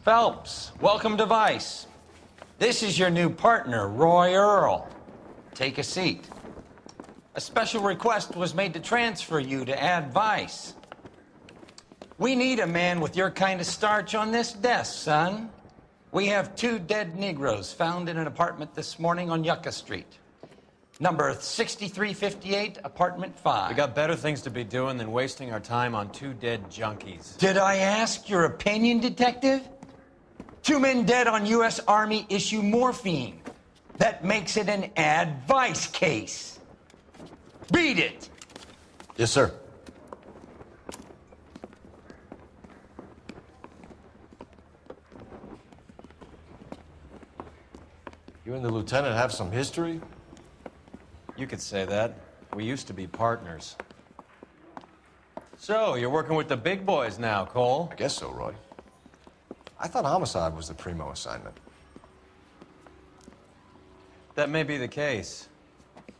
Phelps, welcome to Vice. This is your new partner, Roy Earl. Take a seat. A special request was made to transfer you to Ad Vice. We need a man with your kind of starch on this desk, son. We have 2 dead Negroes found in an apartment this morning on Yucca Street. Number 6358, apartment 5. We got better things to be doing than wasting our time on 2 dead junkies. Did I ask your opinion, detective? 2 men dead on U.S. Army issue morphine. That makes it an Ad Vice case. Beat it! Yes, sir. You and the lieutenant have some history? You could say that. We used to be partners. So, you're working with the big boys now, Cole? I guess so, Roy. I thought homicide was the primo assignment. That may be the case.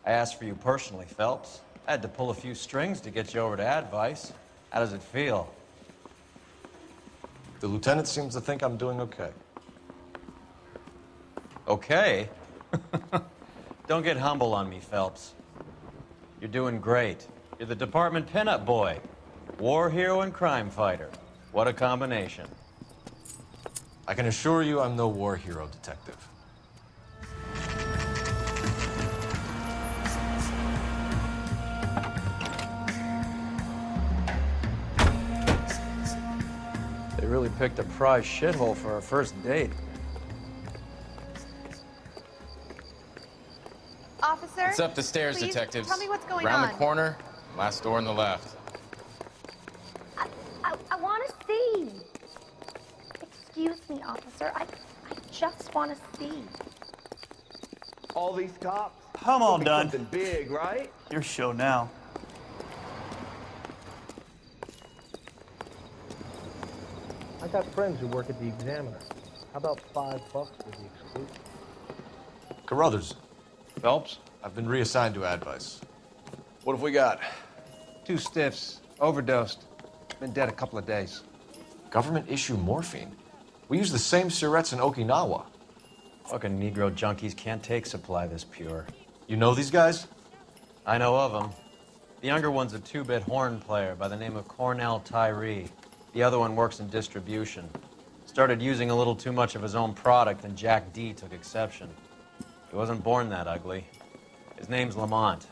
I asked for you personally, Phelps. I had to pull a few strings to get you over to Ad Vice. How does it feel? The lieutenant seems to think I'm doing okay. Okay? Don't get humble on me, Phelps. You're doing great. You're the department pinup boy. War hero and crime fighter. What a combination. I can assure you I'm no war hero, detective. They really picked a prize shithole for our first date. Officer? It's up the stairs, please detectives. Tell me what's going Around on. the corner, last door on the left. I want to see. Excuse me, officer. I just want to see. All these cops? I'm all done. Something big, right? Your show now. I got friends who work at the Examiner. How about $5 for the exclusive? Carruthers, Phelps? I've been reassigned to Ad Vice. What have we got? 2 stiffs, overdosed, been dead a couple of days. Government issue morphine. We use the same syrettes in Okinawa. Fucking Negro junkies can't take supply this pure. You know these guys? I know of them. The younger one's a 2-bit horn player by the name of Cornell Tyree. The other one works in distribution. Started using a little too much of his own product, and Jack D took exception. He wasn't born that ugly. His name's Lamont.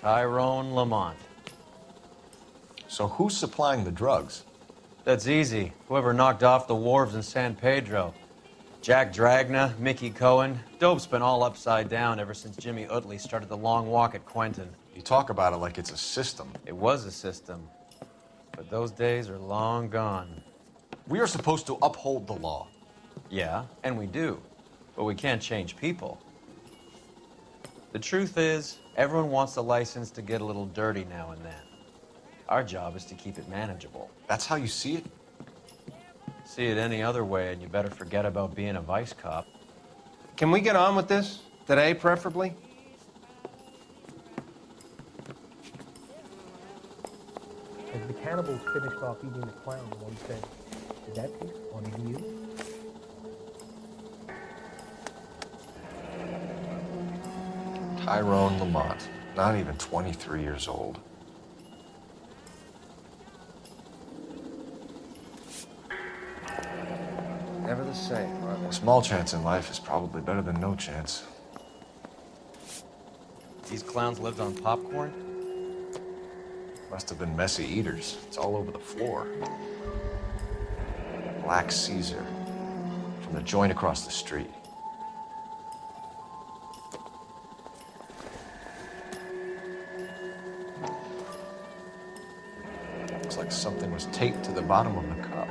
Tyrone Lamont. So who's supplying the drugs? That's easy. Whoever knocked off the wharves in San Pedro. Jack Dragna, Mickey Cohen. Dope's been all upside down ever since Jimmy Utley started the long walk at Quentin. You talk about it like it's a system. It was a system. But those days are long gone. We are supposed to uphold the law. Yeah, and we do. But we can't change people. The truth is, everyone wants a license to get a little dirty now and then. Our job is to keep it manageable. That's how you see it? See it any other way, and you better forget about being a vice cop. Can we get on with this? Today, preferably? As the cannibals finished off eating the clown, one said, "Did that taste funny to you?" Tyrone Lamont, not even 23 years old. Never the same, are they? A small chance in life is probably better than no chance. These clowns lived on popcorn? Must have been messy eaters. It's all over the floor. Black Caesar from the joint across the street. Looks like something was taped to the bottom of the cup.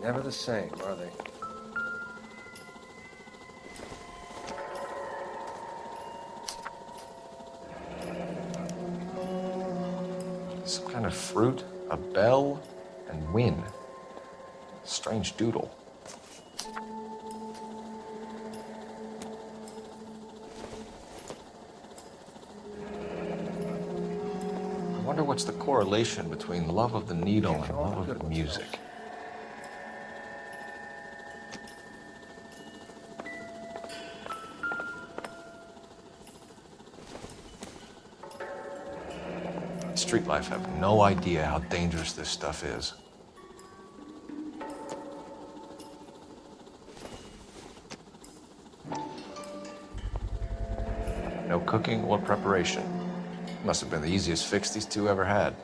Never the same, are they? Some kind of fruit, a bell, and win. Strange doodle. wonder what's the correlation between love of the needle and love of the music. Street life have no idea how dangerous this stuff is. No cooking or preparation. Must have been the easiest fix these two ever had.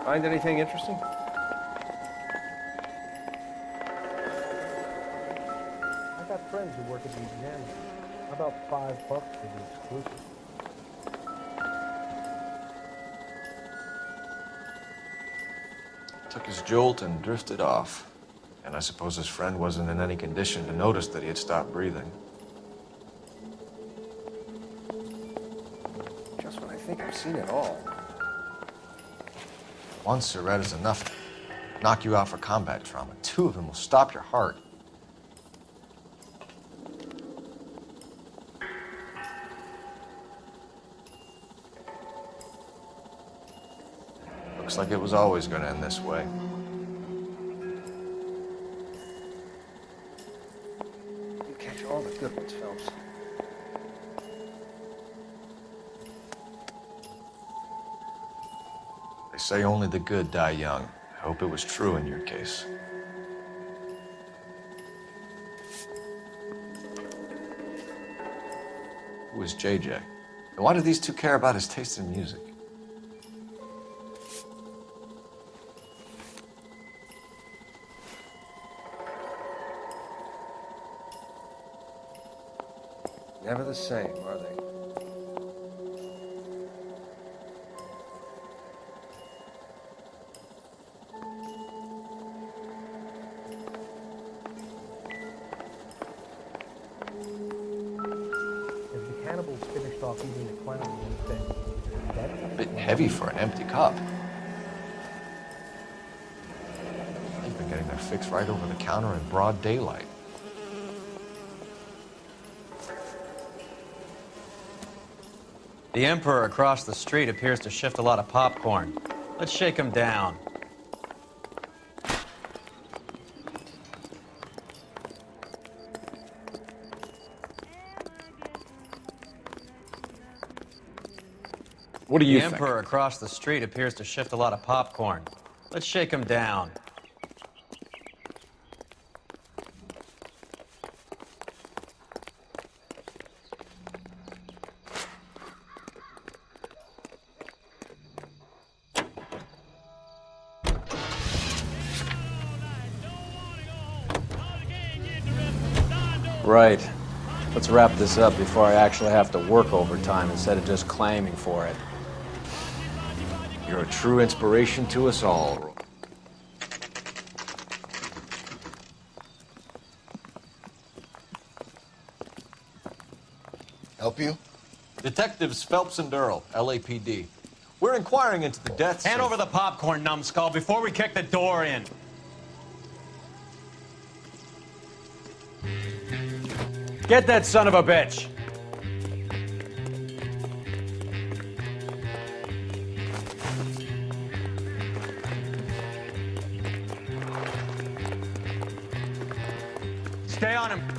Find anything interesting? I got friends who work at the exam. How about $5 for the exclusive? Took his jolt and drifted off. And I suppose his friend wasn't in any condition to notice that he had stopped breathing. Just when I think I've seen it all. One cigarette is enough to knock you out for combat trauma. Two of them will stop your heart. Looks like it was always going to end this way. You catch all the good ones, Phelps. They say only the good die young. I hope it was true in your case. Who was JJ? And why do these two care about his taste in music? Never the same, are they? As the cannibals finished off eating the clown, one said, "Is that A bit heavy for an empty cup. They've been getting their fix right over the counter in broad daylight. The Emperor across the street appears to shift a lot of popcorn. Let's shake him down. What do you The Emperor across the street appears to shift a lot of popcorn. Let's shake him down. Right. Let's wrap this up before I actually have to work overtime instead of just claiming for it. You're a true inspiration to us all. Help you? Detectives Phelps and Earl, LAPD. We're inquiring into the deaths Hand of... over the popcorn, numbskull, before we kick the door in. Get that son of a bitch! Stay on him.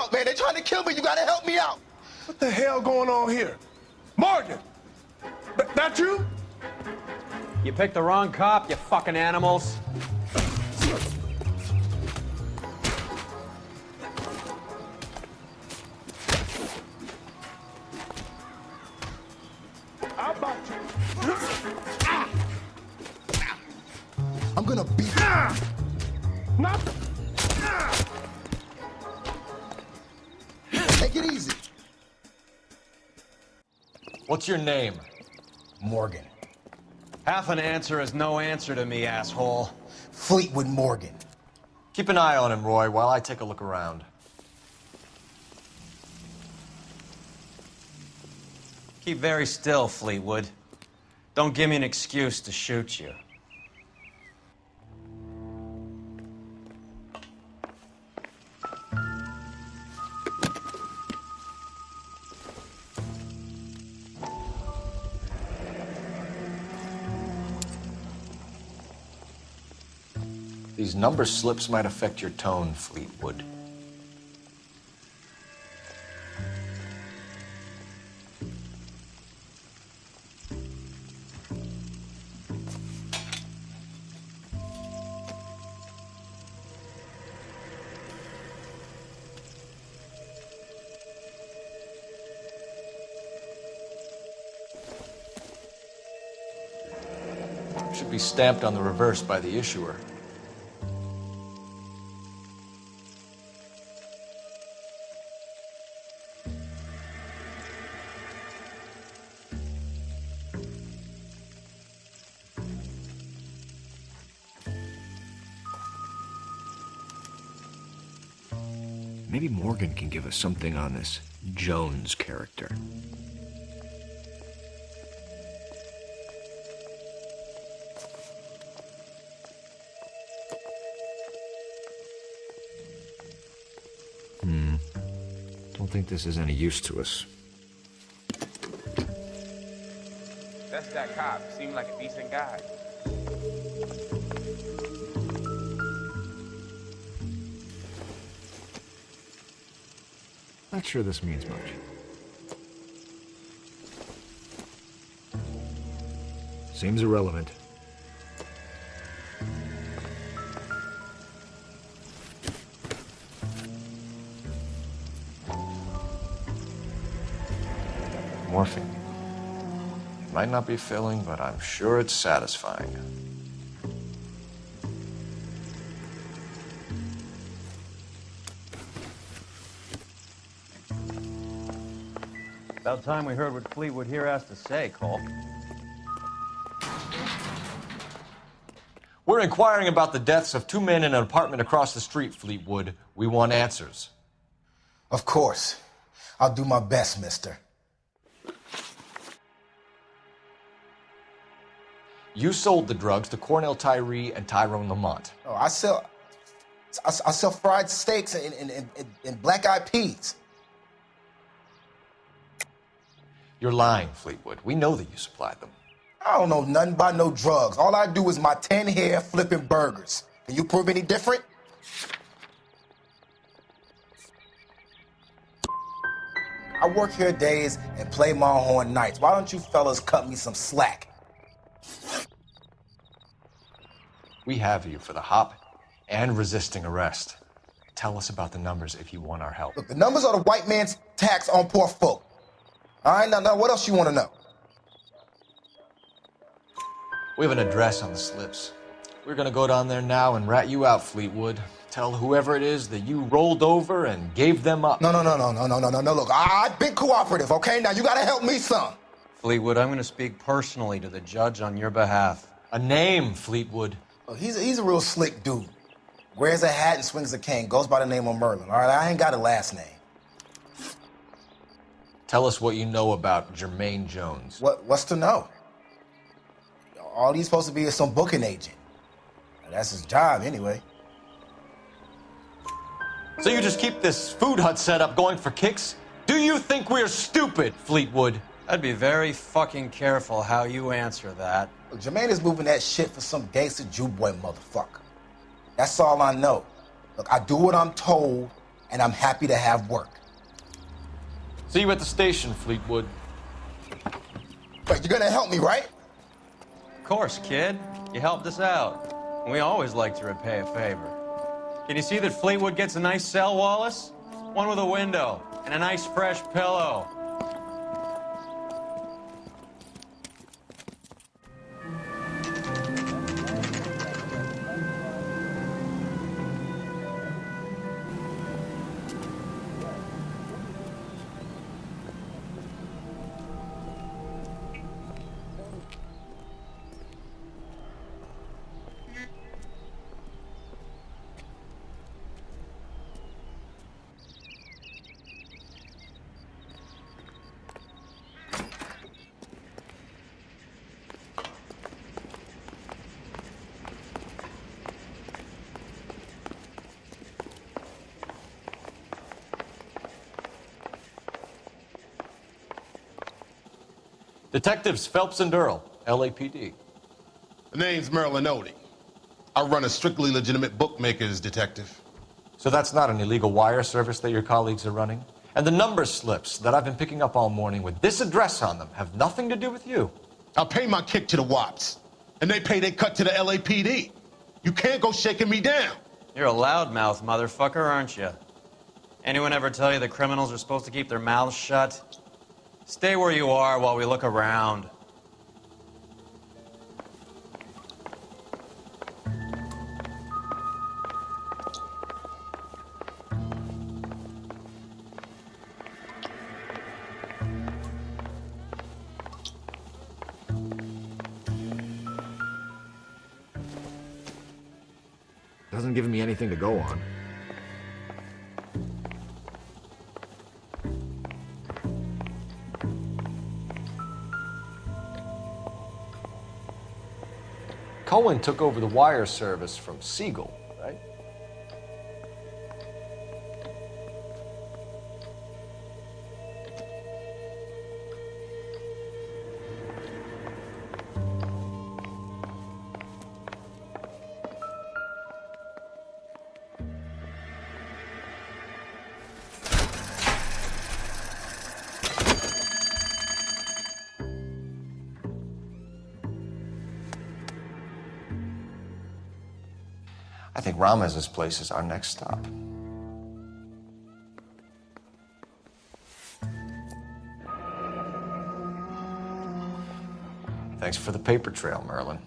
out, man. They're trying to kill me. You gotta help me out. What the hell going on here? Morgan! That you? You picked the wrong cop, you fucking animals. How about you? I'm gonna beat you. Not. Take it easy. What's your name? Morgan. Half an answer is no answer to me, asshole. Fleetwood Morgan. Keep an eye on him, Roy, while I take a look around. Keep very still, Fleetwood. Don't give me an excuse to shoot you. These number slips might affect your tone, Fleetwood. Should be stamped on the reverse by the issuer. Maybe Morgan can give us something on this Jones character. Don't think this is any use to us. That's that cop. Seemed like a decent guy. Not sure this means much. Seems irrelevant. Morphine. It might not be filling, but I'm sure it's satisfying. About time we heard what Fleetwood here has to say, Cole. We're inquiring about the deaths of two men in an apartment across the street, Fleetwood. We want answers. Of course. I'll do my best, mister. You sold the drugs to Cornell Tyree and Tyrone Lamont. Oh, I sell fried steaks and black-eyed peas. You're lying, Fleetwood. We know that you supplied them. I don't know nothing about no drugs. All I do is my 10 hair flipping burgers. Can you prove any different? I work here days and play my horn nights. Why don't you fellas cut me some slack? We have you for the hop and resisting arrest. Tell us about the numbers if you want our help. Look, the numbers are the white man's tax on poor folk. All right, now, what else you want to know? We have an address on the slips. We're gonna go down there now and rat you out, Fleetwood. Tell whoever it is that you rolled over and gave them up. No. Look, I've been cooperative, okay? Now you gotta help me some. Fleetwood, I'm going to speak personally to the judge on your behalf. A name, Fleetwood. Look, he's a real slick dude. Wears a hat and swings a cane. Goes by the name of Merlin. All right, I ain't got a last name. Tell us what you know about Jermaine Jones. What's to know? All he's supposed to be is some booking agent. That's his job, anyway. So you just keep this food hut setup going for kicks? Do you think we're stupid, Fleetwood? I'd be very fucking careful how you answer that. Look, Jermaine is moving that shit for some gangster Jew boy motherfucker. That's all I know. Look, I do what I'm told, and I'm happy to have work. See you at the station, Fleetwood. But you're gonna help me, right? Of course, kid. You helped us out. We always like to repay a favor. Can you see that Fleetwood gets a nice cell, Wallace? One with a window and a nice fresh pillow. Detectives Phelps and Earl, LAPD. The name's Merlin Odie. I run a strictly legitimate bookmaker's detective. So that's not an illegal wire service that your colleagues are running? And the number slips that I've been picking up all morning with this address on them have nothing to do with you? I pay my kick to the Wops, and they pay their cut to the LAPD. You can't go shaking me down. You're a loudmouth motherfucker, aren't you? Anyone ever tell you that criminals are supposed to keep their mouths shut? Stay where you are while we look around. Doesn't give me anything to go on. Cohen took over the wire service from Siegel, right? I think Ramez's place is our next stop. Thanks for the paper trail, Merlin.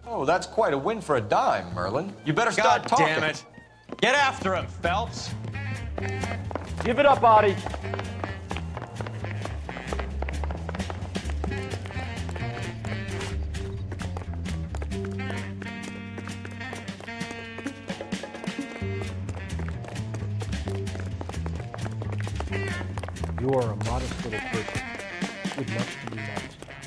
Oh, that's quite a win for a dime, Merlin. You better start God talking. damn it. Get after him, Phelps. Give it up, Artie. You are a modest little person with much to be modest about.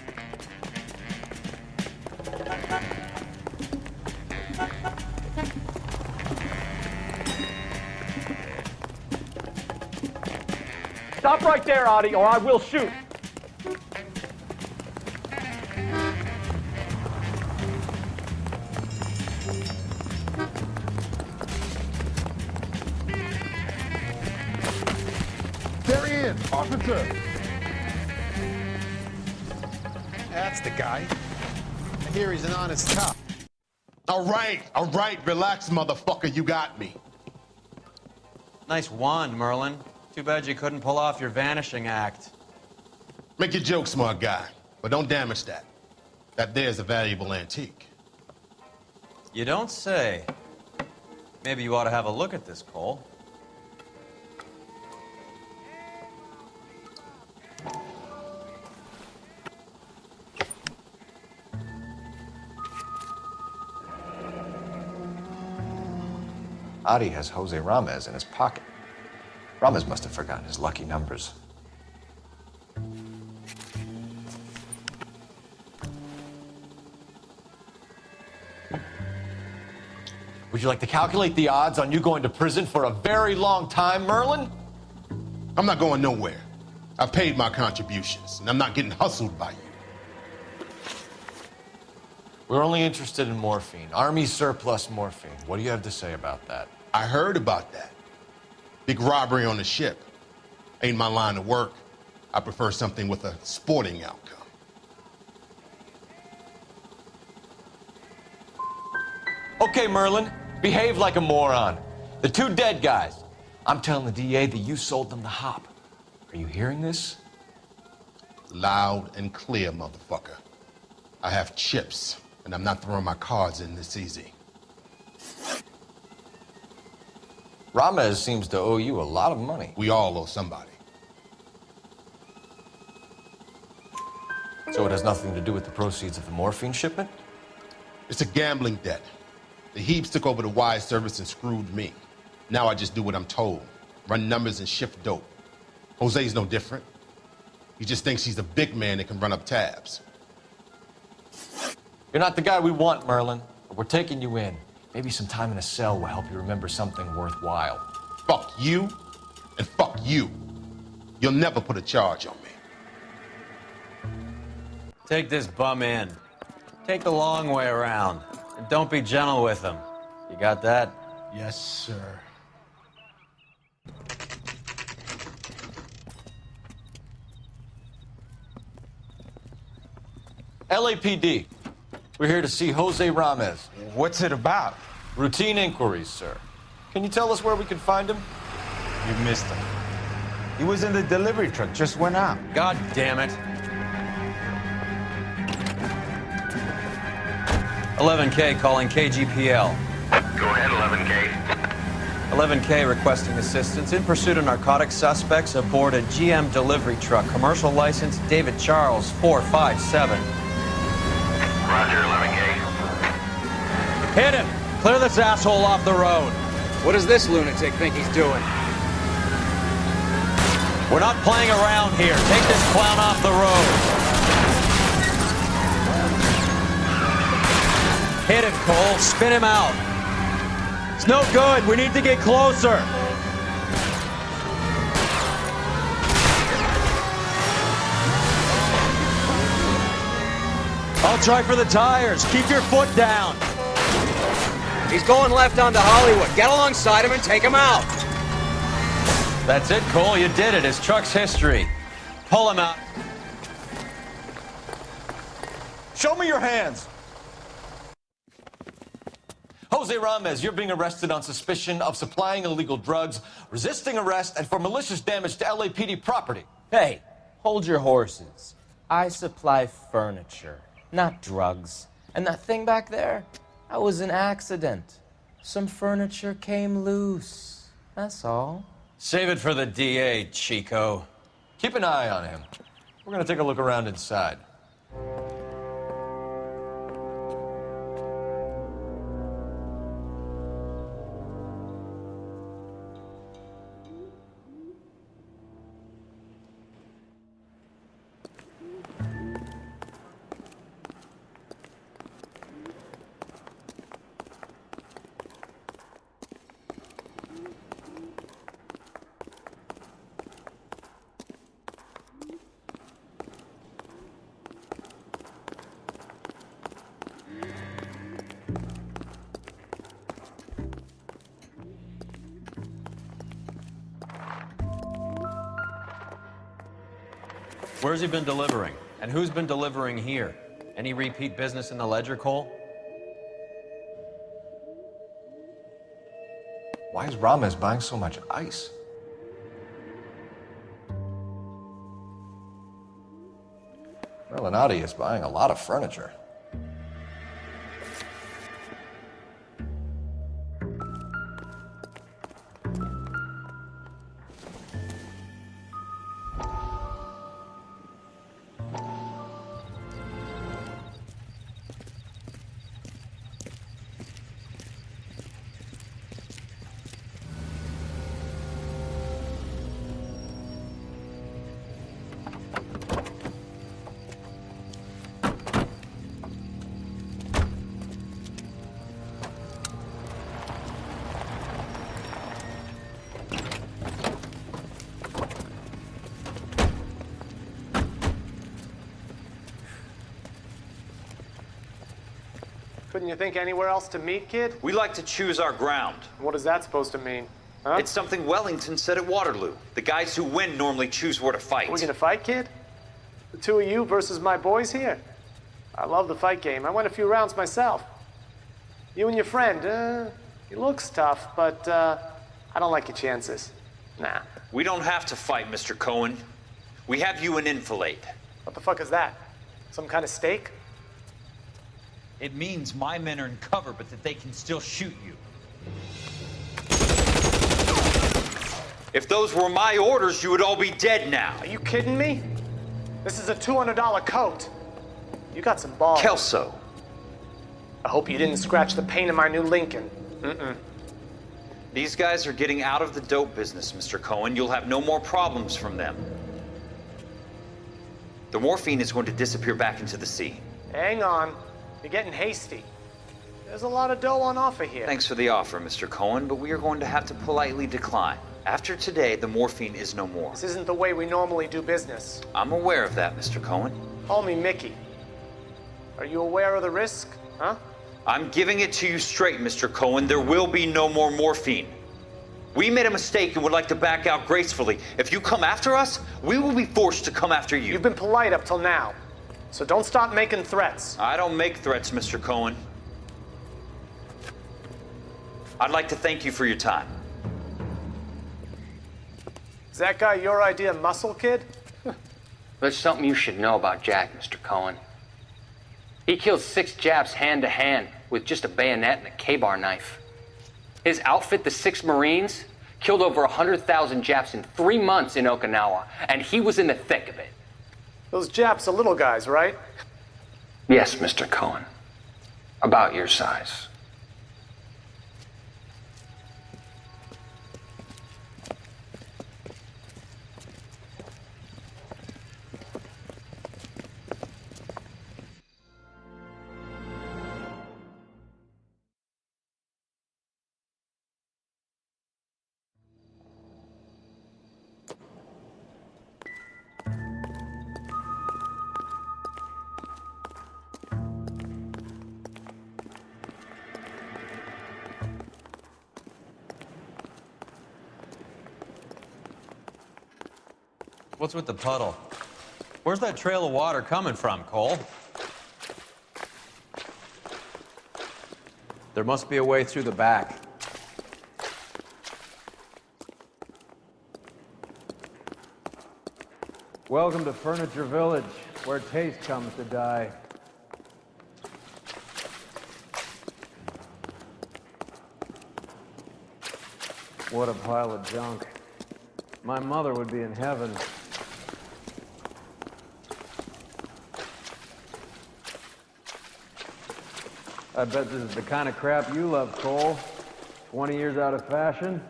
Stop right there, Artie, or I will shoot. There he is, officer. That's the guy. I hear he's an honest cop. All right, relax, motherfucker, you got me. Nice wand, Merlin. Too bad you couldn't pull off your vanishing act. Make your joke, smart guy, but don't damage that. That there's a valuable antique. You don't say. Maybe you ought to have a look at this, Cole. Adi has Jose Ramez in his pocket. Ramez must have forgotten his lucky numbers. Would you like to calculate the odds on you going to prison for a very long time, Merlin? I'm not going nowhere. I've paid my contributions, and I'm not getting hustled by you. We're only interested in morphine. Army surplus morphine. What do you have to say about that? I heard about that. Big robbery on the ship. Ain't my line of work. I prefer something with a sporting outcome. Okay, Merlin, behave like a moron. The two dead guys. I'm telling the DA that you sold them the hop. Are you hearing this? Loud and clear, motherfucker. I have chips, and I'm not throwing my cards in this easy. Ramez seems to owe you a lot of money. We all owe somebody. So it has nothing to do with the proceeds of the morphine shipment? It's a gambling debt. The Heaps took over the wire service and screwed me. Now I just do what I'm told. Run numbers and shift dope. Jose's no different. He just thinks he's a big man that can run up tabs. You're not the guy we want, Merlin. But we're taking you in. Maybe some time in a cell will help you remember something worthwhile. Fuck you, and fuck you. You'll never put a charge on me. Take this bum in. Take the long way around. And don't be gentle with him. You got that? Yes, sir. LAPD. We're here to see Jose Ramez. What's it about? Routine inquiries, sir. Can you tell us where we can find him? You missed him. He was in the delivery truck, just went out. God damn it. 11K calling KGPL. Go ahead, 11K. 11K requesting assistance in pursuit of narcotic suspects aboard a GM delivery truck. Commercial license David Charles 457. Roger, 11K. Hit him! Clear this asshole off the road. What does this lunatic think he's doing? We're not playing around here. Take this clown off the road. Hit him, Cole. Spin him out. It's no good. We need to get closer. I'll try for the tires. Keep your foot down. He's going left onto Hollywood. Get alongside him and take him out. That's it, Cole. You did it. His truck's history. Pull him out. Show me your hands. Jose Ramez, you're being arrested on suspicion of supplying illegal drugs, resisting arrest, and for malicious damage to LAPD property. Hey, hold your horses. I supply furniture, not drugs. And that thing back there, that was an accident. Some furniture came loose. That's all. Save it for the DA, Chico. Keep an eye on him. We're gonna take a look around inside. Where's he been delivering? And who's been delivering here? Any repeat business in the ledger, Cole? Why is Ramez buying so much ice? Merlinati is buying a lot of furniture. Couldn't you think anywhere else to meet, kid? We like to choose our ground. What is that supposed to mean? Huh? It's something Wellington said at Waterloo. The guys who win normally choose where to fight. We're gonna fight, kid? The two of you versus my boys here? I love the fight game. I went a few rounds myself. You and your friend, he looks tough, but I don't like your chances. Nah. We don't have to fight, Mr. Cohen. We have you an enfilade. What the fuck is that? Some kind of steak? It means my men are in cover, but that they can still shoot you. If those were my orders, you would all be dead now. Are you kidding me? This is a $200 coat. You got some balls. Kelso. I hope you didn't scratch the paint of my new Lincoln. These guys are getting out of the dope business, Mr. Cohen. You'll have no more problems from them. The morphine is going to disappear back into the sea. Hang on. You're getting hasty. There's a lot of dough on offer here. Thanks for the offer, Mr. Cohen, but we are going to have to politely decline. After today, the morphine is no more. This isn't the way we normally do business. I'm aware of that, Mr. Cohen. Call me Mickey. Are you aware of the risk, huh? I'm giving it to you straight, Mr. Cohen. There will be no more morphine. We made a mistake and would like to back out gracefully. If you come after us, we will be forced to come after you. You've been polite up till now, so don't start making threats. I don't make threats, Mr. Cohen. I'd like to thank you for your time. Is that guy your idea of muscle, kid? There's something you should know about Jack, Mr. Cohen. He killed 6 Japs hand to hand with just a bayonet and a K-bar knife. His outfit, the 6 Marines, killed over 100,000 Japs in 3 months in Okinawa, and he was in the thick of it. Those Japs are little guys, right? Yes, Mr. Cohen. About your size. What's with the puddle? Where's that trail of water coming from, Cole? There must be a way through the back. Welcome to Furniture Village, where taste comes to die. What a pile of junk. My mother would be in heaven. I bet this is the kind of crap you love, Cole. 20 years out of fashion.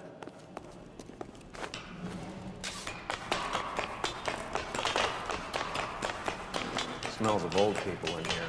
Smells of old people in here.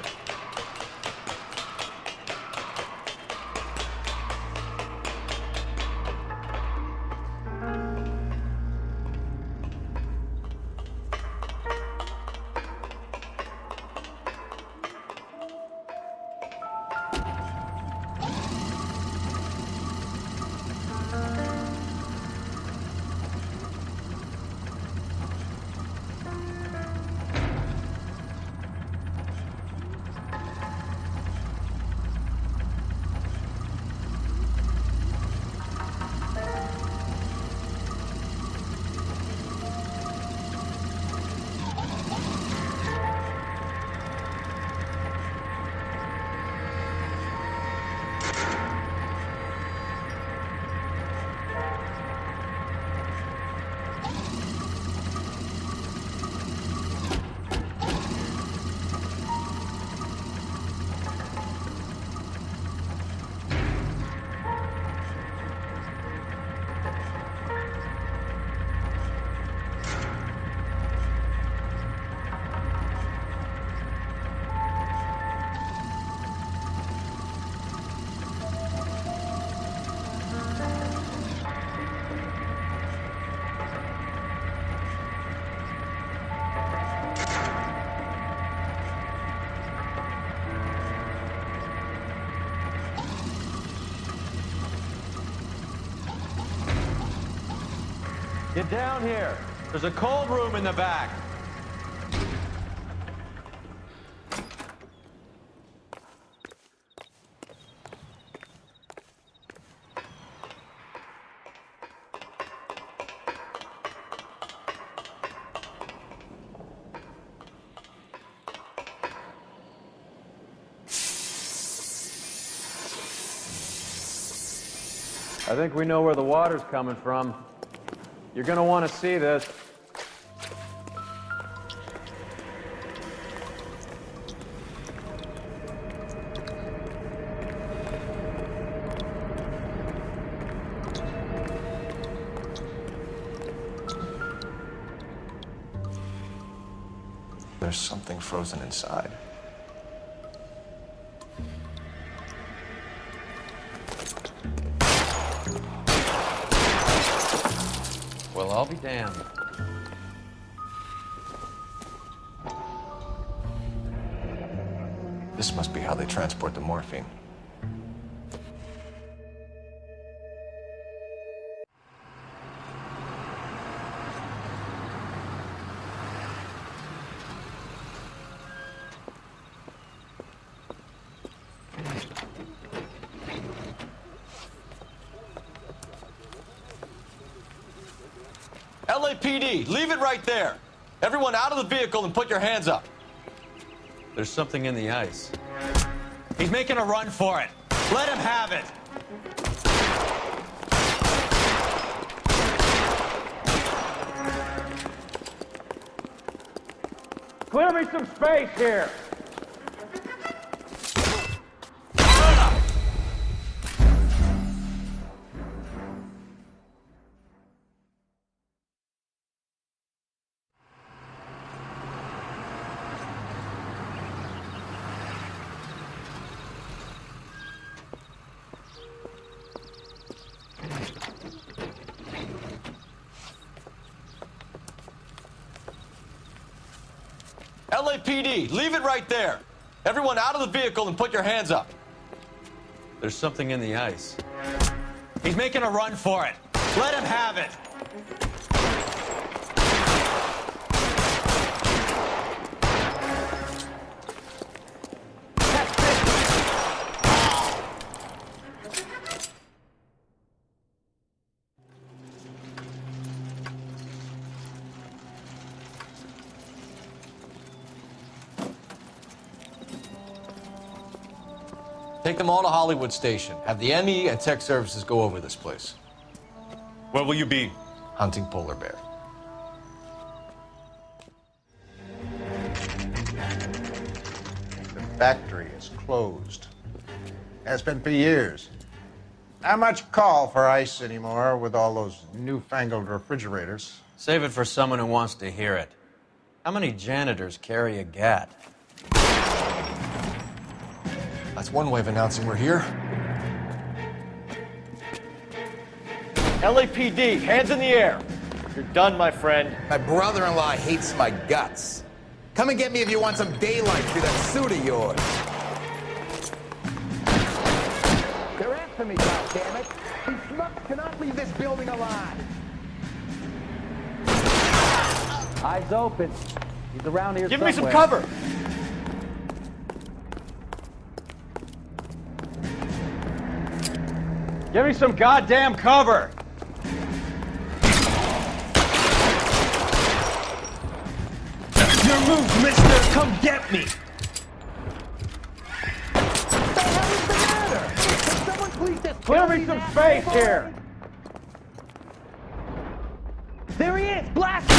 Get down here. There's a cold room in the back. I think we know where the water's coming from. You're gonna want to see this. There's something frozen inside. Well, I'll be damned. This must be how they transport the morphine. LAPD, leave it right there. Everyone out of the vehicle and put your hands up. There's something in the ice. He's making a run for it. Let him have it. Clear me some space here. LAPD, leave it right there. Everyone out of the vehicle and put your hands up. There's something in the ice. He's making a run for it. Let him have it. Take them all to Hollywood Station. Have the ME and tech services go over this place. Where will you be? Hunting polar bear. The factory is closed. Has been for years. Not much call for ice anymore with all those newfangled refrigerators. Save it for someone who wants to hear it. How many janitors carry a gat? That's one way of announcing we're here. LAPD, hands in the air. You're done, my friend. My brother-in-law hates my guts. Come and get me if you want some daylight through that suit of yours. They're after me, goddammit. These schmucks cannot leave this building alive. Eyes open. He's around here Give somewhere. me some cover. Give me some goddamn cover! Your move, mister! Come get me! What the hell is the matter? Can someone please just Clear me some space here! There he is! Blast him!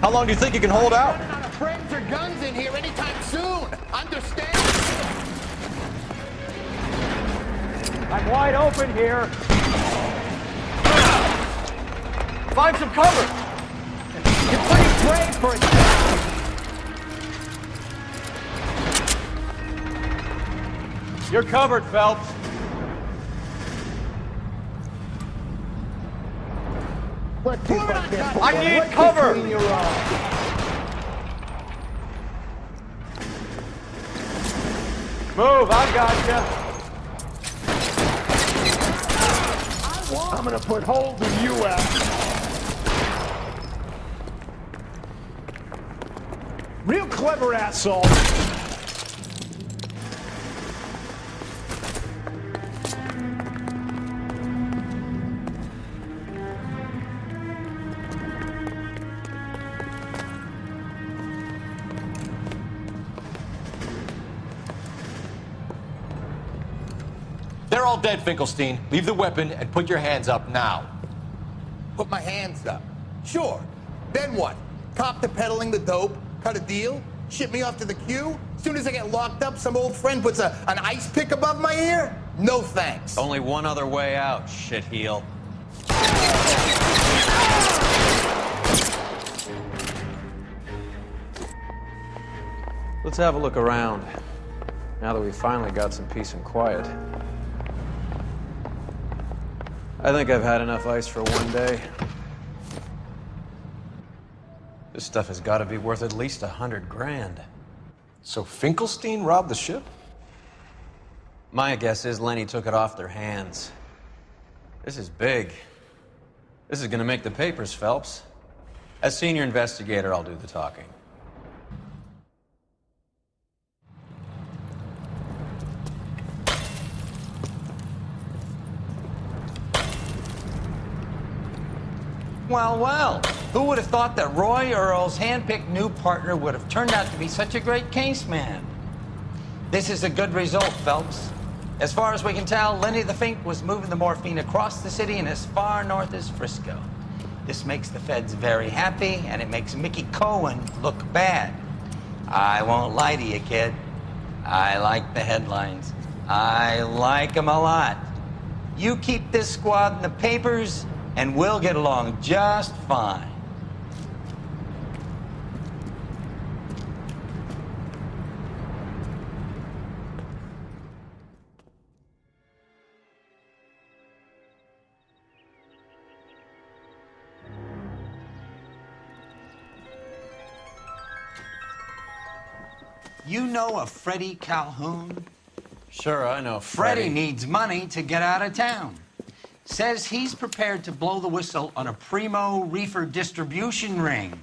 How long do you think you can hold out? Running out of friends or guns in here anytime soon. Understand? I'm wide open here. Find some cover! You're pretty brave for a job. You're covered, Phelps. I need cover! Move, I gotcha. I'm gonna put holes in you out. Real clever asshole. They're all dead, Finkelstein. Leave the weapon and put your hands up now. Put my hands up. Sure. Then what? Cop to peddling the dope? Cut a deal? Ship me off to the queue? Soon as I get locked up, some old friend puts an ice pick above my ear? No thanks. Only one other way out, shitheel. Let's have a look around, now that we finally got some peace and quiet. I think I've had enough ice for one day. This stuff has got to be worth at least 100 grand. So Finkelstein robbed the ship? My guess is Lenny took it off their hands. This is big. This is gonna make the papers, Phelps. As senior investigator, I'll do the talking. Well, well, who would have thought that Roy Earl's hand-picked new partner would have turned out to be such a great case man? This is a good result, Phelps. As far as we can tell, Lenny the Fink was moving the morphine across the city and as far north as Frisco. This makes the feds very happy, and it makes Mickey Cohen look bad. I won't lie to you, kid. I like the headlines. I like them a lot. You keep this squad in the papers, and we'll get along just fine. You know a Freddie Calhoun? Sure, I know Freddie needs money to get out of town. Says he's prepared to blow the whistle on a primo reefer distribution ring.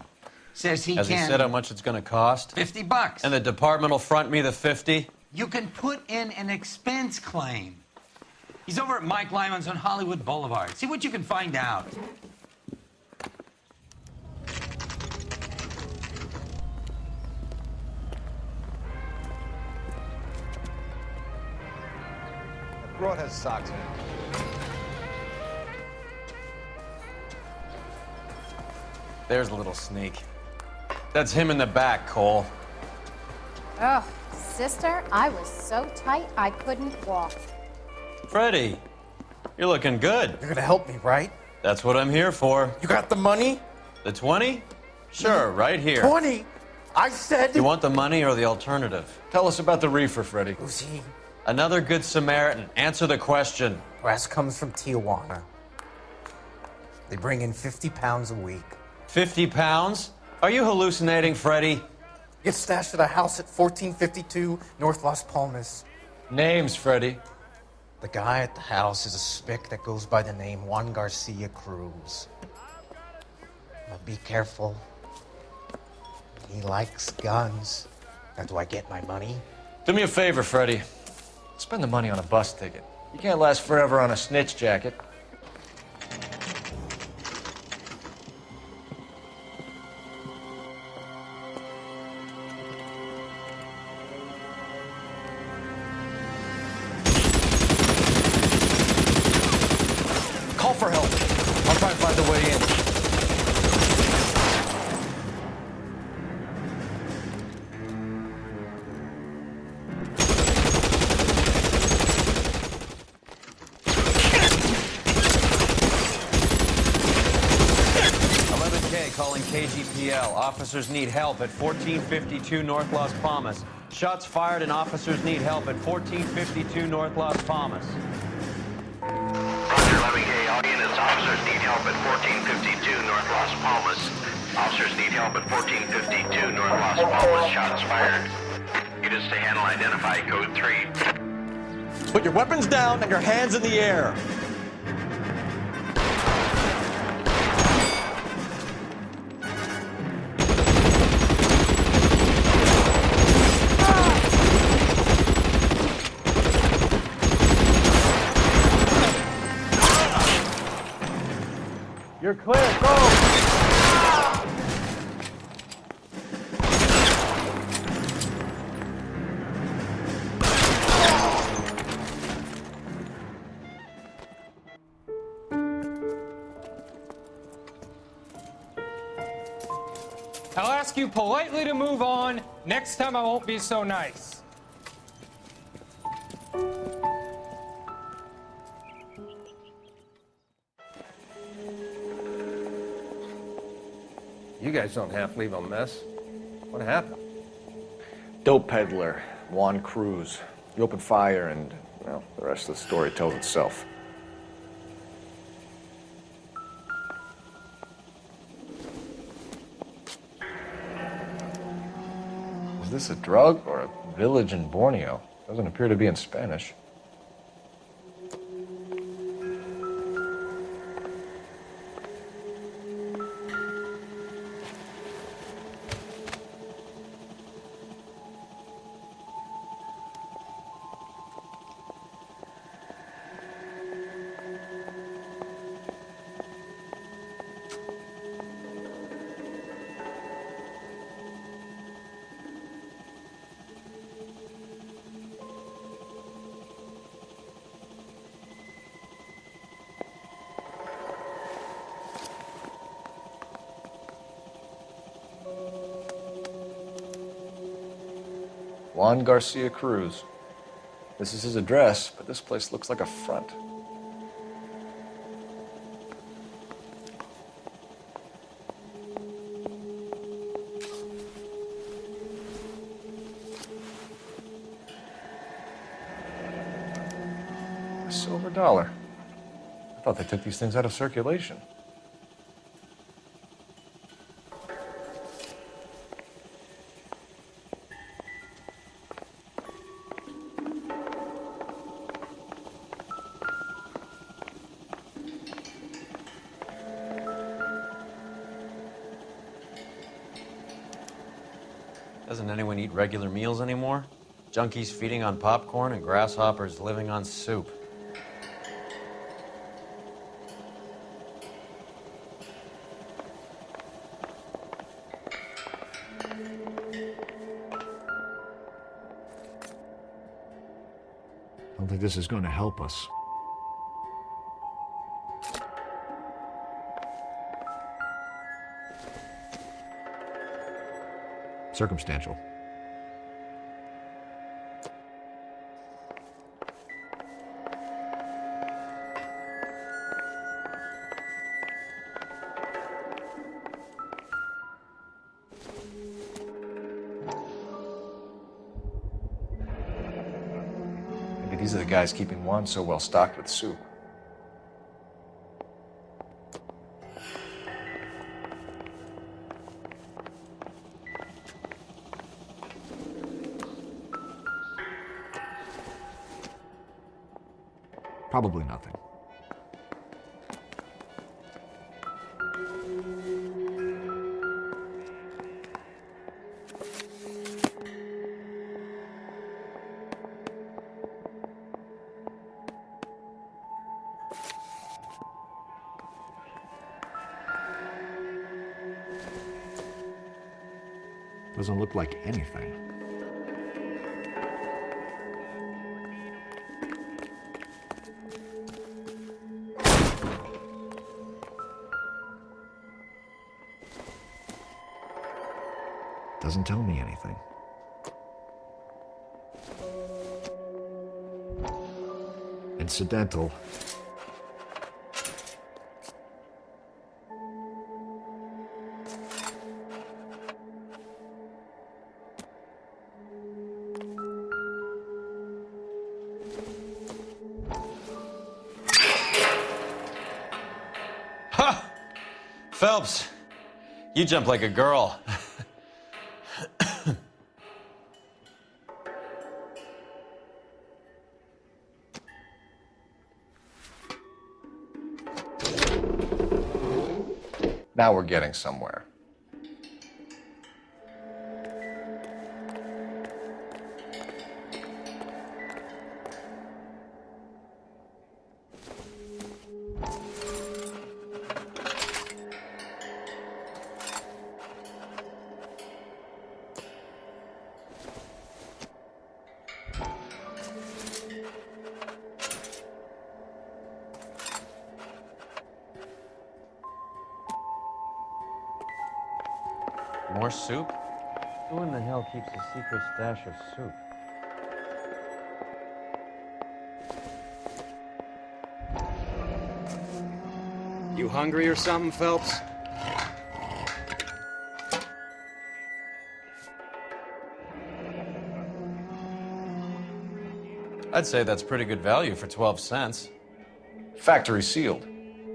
Says he Has can... he said how much it's gonna cost? $50. And the department will front me the 50? You can put in an expense claim. He's over at Mike Lyman's on Hollywood Boulevard. See what you can find out. Broad has socks in it. There's a little sneak. That's him in the back, Cole. Oh, sister, I was so tight I couldn't walk. Freddie, you're looking good. You're gonna help me, right? That's what I'm here for. You got the money? The 20? Sure, right here. 20? I said... You want the money or the alternative? Tell us about the reefer, Freddie. Who's he? Another good Samaritan. Answer the question. Brass comes from Tijuana. They bring in 50 pounds a week. 50 pounds? Are you hallucinating, Freddie? Gets stashed at a house at 1452 North Las Palmas. Names, Freddie. The guy at the house is a spick that goes by the name Juan Garcia Cruz. Now be careful. He likes guns. Now do I get my money? Do me a favor, Freddie. Spend the money on a bus ticket. You can't last forever on a snitch jacket. Call for help. I'll try and find a way in. Calling KGPL. Officers need help at 1452 North Las Palmas. Shots fired and officers need help at 1452 North Las Palmas. Roger, 11K. All units, officers need help at 1452 North Las Palmas. Officers need help at 1452 North Las Palmas. Shots fired. Units units to handle identify code 3. Put your weapons down and your hands in the air. You're clear, go! I'll ask you politely to move on. Next time I won't be so nice. You guys don't half leave a mess. What happened? Dope peddler, Juan Cruz. You opened fire and, well, the rest of the story tells itself. Is this a drug or a village in Borneo? Doesn't appear to be in Spanish. Juan Garcia Cruz. This is his address, but this place looks like a front. A silver dollar. I thought they took these things out of circulation. Doesn't anyone eat regular meals anymore? Junkies feeding on popcorn and grasshoppers living on soup. I don't think this is going to help us. Circumstantial. Maybe these are the guys keeping Juan so well stocked with soup. Probably nothing. Doesn't look like anything. Doesn't tell me anything. Incidental. Ha! Phelps, you jump like a girl. Now we're getting somewhere. More soup? Who in the hell keeps a secret stash of soup? You hungry or something, Phelps? I'd say that's pretty good value for 12 cents. Factory sealed.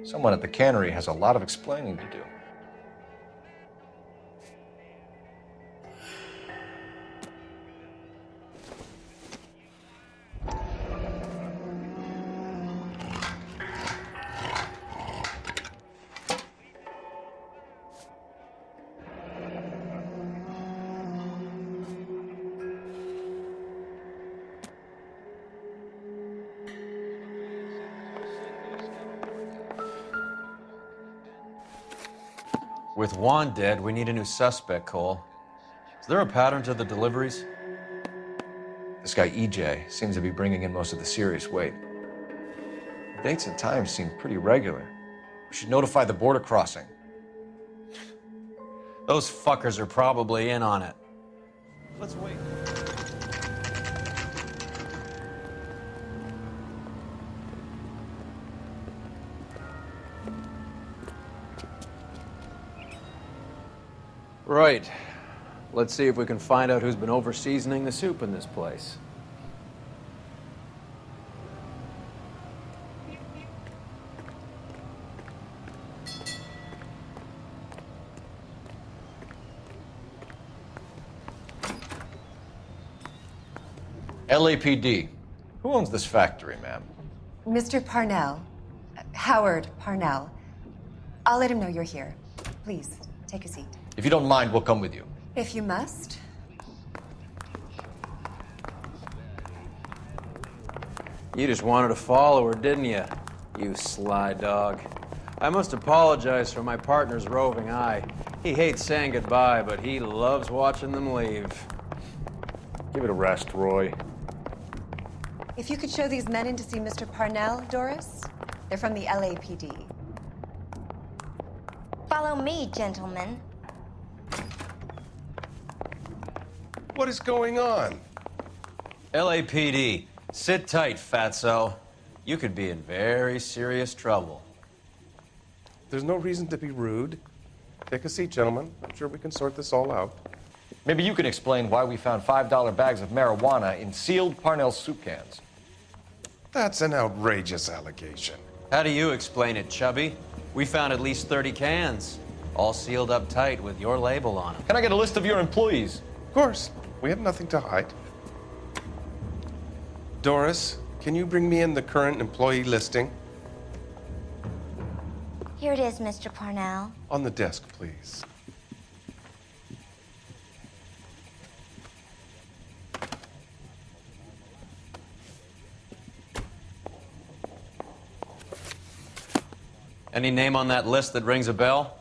Someone at the cannery has a lot of explaining to do. With Juan dead, we need a new suspect, Cole. Is there a pattern to the deliveries? This guy EJ seems to be bringing in most of the serious weight. The dates and times seem pretty regular. We should notify the border crossing. Those fuckers are probably in on it. Let's wait. Right. Let's see if we can find out who's been over-seasoning the soup in this place. LAPD. Who owns this factory, ma'am? Mr. Parnell. Howard Parnell. I'll let him know you're here. Please, take a seat. If you don't mind, we'll come with you. If you must. You just wanted to follow her, didn't you? You sly dog. I must apologize for my partner's roving eye. He hates saying goodbye, but he loves watching them leave. Give it a rest, Roy. If you could show these men in to see Mr. Parnell, Doris. They're from the LAPD. Follow me, gentlemen. What is going on? LAPD, sit tight, fatso. You could be in very serious trouble. There's no reason to be rude. Take a seat, gentlemen. I'm sure we can sort this all out. Maybe you can explain why we found $5 bags of marijuana in sealed Parnell soup cans. That's an outrageous allegation. How do you explain it, Chubby? We found at least 30 cans, all sealed up tight with your label on them. Can I get a list of your employees? Of course. We have nothing to hide. Doris, can you bring me in the current employee listing? Here it is, Mr. Parnell. On the desk, please. Any name on that list that rings a bell?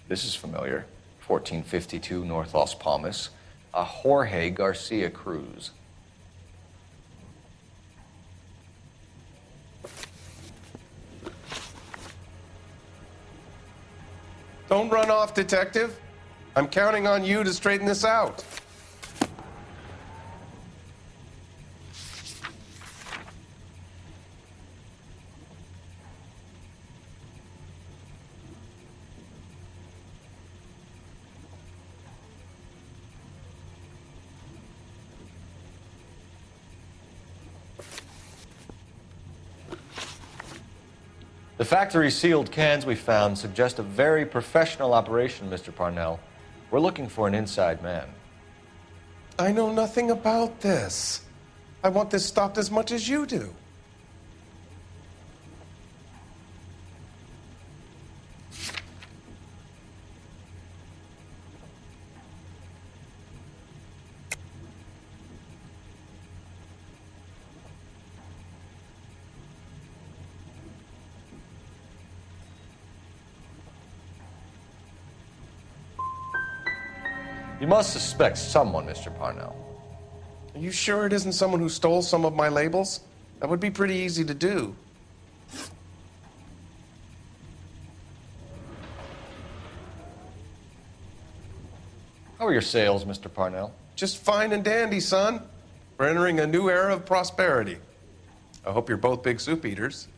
This is familiar. 1452 North Las Palmas. a Jorge Garcia Cruz. Don't run off, Detective. I'm counting on you to straighten this out. The factory sealed cans we found suggest a very professional operation, Mr. Parnell. We're looking for an inside man. I know nothing about this. I want this stopped as much as you do. You must suspect someone, Mr. Parnell. Are you sure it isn't someone who stole some of my labels? That would be pretty easy to do. How are your sales, Mr. Parnell? Just fine and dandy, son. We're entering a new era of prosperity. I hope you're both big soup eaters.